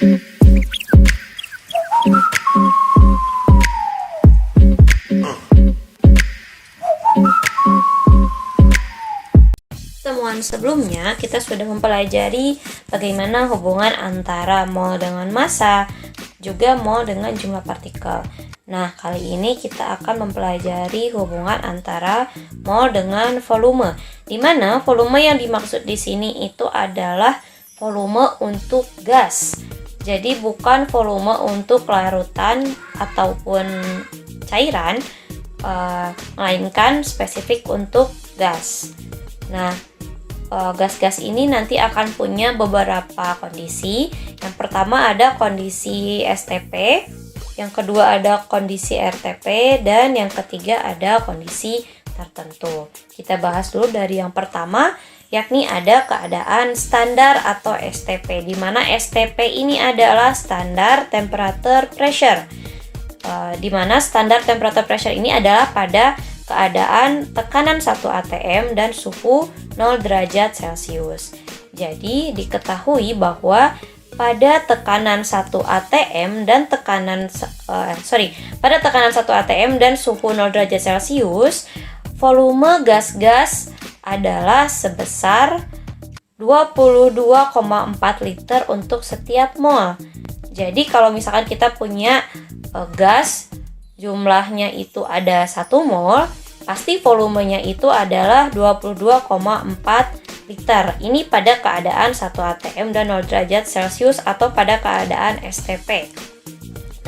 Pertemuan sebelumnya kita sudah mempelajari bagaimana hubungan antara mol dengan massa, juga mol dengan jumlah partikel. Nah, kali ini kita akan mempelajari hubungan antara mol dengan volume, di mana volume yang dimaksud di sini itu adalah volume untuk gas. Jadi bukan volume untuk larutan ataupun cairan, melainkan spesifik untuk gas. Nah, gas-gas ini nanti akan punya beberapa kondisi. Yang pertama ada kondisi STP, yang kedua ada kondisi RTP, dan yang ketiga ada kondisi tertentu. Kita bahas dulu dari yang pertama, yakni ada keadaan standar atau STP, di mana STP ini adalah standar temperature pressure. Di mana standar temperature pressure ini adalah pada keadaan tekanan 1 atm dan suhu 0 derajat Celcius. Jadi diketahui bahwa pada tekanan 1 atm dan pada tekanan 1 atm dan suhu 0 derajat Celcius, volume gas-gas adalah sebesar 22,4 liter untuk setiap mol. Jadi kalau misalkan kita punya gas jumlahnya itu ada 1 mol, pasti volumenya itu adalah 22,4 liter. Ini pada keadaan 1 atm dan 0 derajat Celcius atau pada keadaan STP.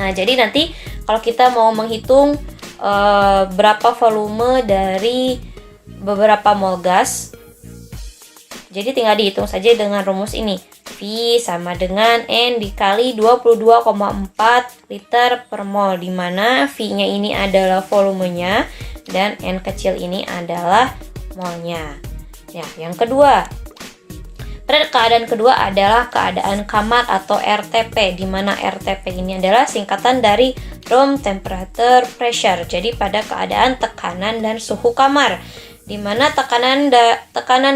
Nah, jadi nanti kalau kita mau menghitung berapa volume dari beberapa mol gas, jadi tinggal dihitung saja dengan rumus ini. V sama dengan N dikali 22,4 liter per mol, di mana V-nya ini adalah volumenya dan N kecil ini adalah molnya. Ya, yang kedua. Pada keadaan kedua adalah keadaan kamar atau RTP, di mana RTP ini adalah singkatan dari room temperature pressure. Jadi pada keadaan tekanan dan suhu kamar, di mana tekanan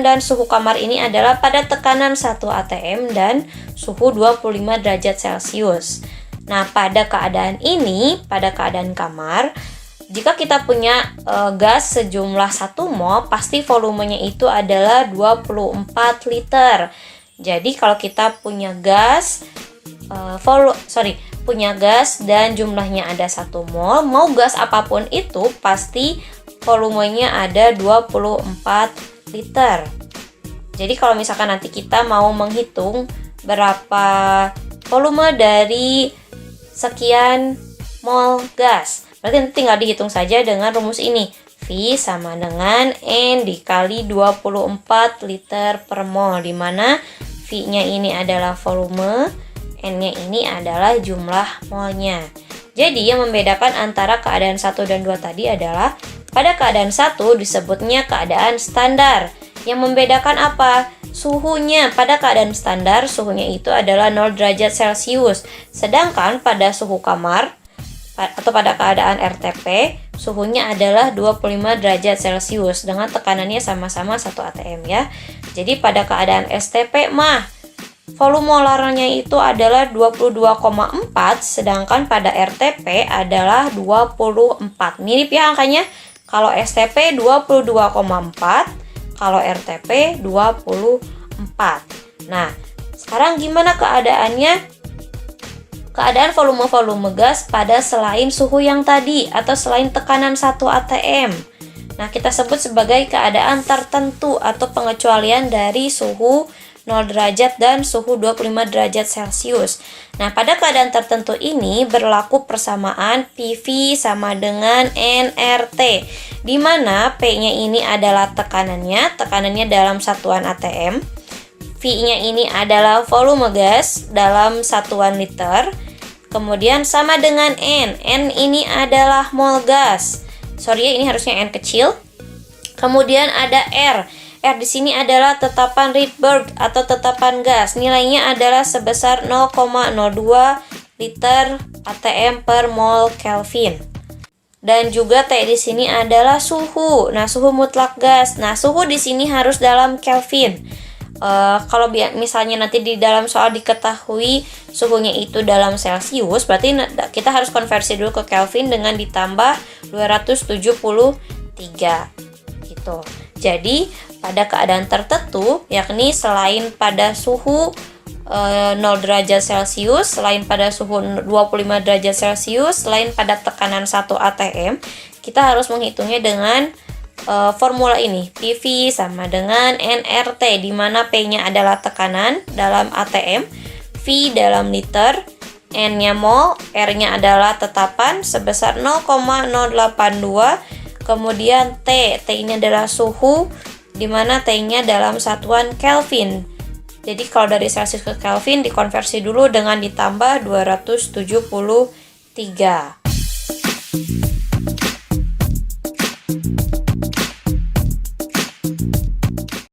dan suhu kamar ini adalah pada tekanan 1 atm dan suhu 25 derajat Celcius. Nah, pada keadaan ini, pada keadaan kamar, jika kita punya gas sejumlah 1 mol, pasti volumenya itu adalah 24 liter. Jadi kalau kita punya gas punya gas dan jumlahnya ada 1 mol, mau gas apapun itu pasti volumenya ada 24 liter. Jadi kalau misalkan nanti kita mau menghitung berapa volume dari sekian mol gas, berarti nanti tinggal dihitung saja dengan rumus ini. V sama dengan N dikali 24 liter per mol, di mana V-nya ini adalah volume, N-nya ini adalah jumlah molnya. Jadi yang membedakan antara keadaan 1 dan 2 tadi adalah pada keadaan 1 disebutnya keadaan standar. Yang membedakan apa? Suhunya. Pada keadaan standar, suhunya itu adalah 0 derajat Celcius. Sedangkan pada suhu kamar atau pada keadaan RTP, suhunya adalah 25 derajat Celcius dengan tekanannya sama-sama 1 atm ya. Jadi pada keadaan STP volume molarnya itu adalah 22,4, sedangkan pada RTP adalah 24. Mirip ya angkanya. Kalau STP 22,4, kalau RTP 24. Nah, sekarang gimana keadaannya? Keadaan volume-volume gas pada selain suhu yang tadi atau selain tekanan 1 atm. Nah, kita sebut sebagai keadaan tertentu atau pengecualian dari suhu 0 derajat dan suhu 25 derajat Celcius. Nah, pada keadaan tertentu ini berlaku persamaan PV sama dengan nRT, di mana P-nya ini adalah tekanannya dalam satuan atm, V-nya ini adalah volume gas dalam satuan liter, kemudian sama dengan N ini adalah mol gas. Sorry, ini harusnya N kecil. Kemudian ada R di sini adalah tetapan Rydberg atau tetapan gas. Nilainya adalah sebesar 0,02 liter atm per mol Kelvin. Dan juga T di sini adalah suhu. Nah, suhu mutlak gas. Nah, suhu di sini harus dalam Kelvin. Kalau misalnya nanti di dalam soal diketahui suhunya itu dalam Celcius, berarti kita harus konversi dulu ke Kelvin dengan ditambah 273 gitu. Jadi pada keadaan tertentu, yakni selain pada suhu 0 derajat Celcius, selain pada suhu 25 derajat Celcius, selain pada tekanan 1 atm, kita harus menghitungnya dengan formula ini. PV sama dengan nRT, di mana P-nya adalah tekanan dalam atm, V dalam liter, N-nya mol, R-nya adalah tetapan sebesar 0,082, kemudian T ini adalah suhu, di mana T-nya dalam satuan Kelvin. Jadi kalau dari Celcius ke Kelvin dikonversi dulu dengan ditambah 273.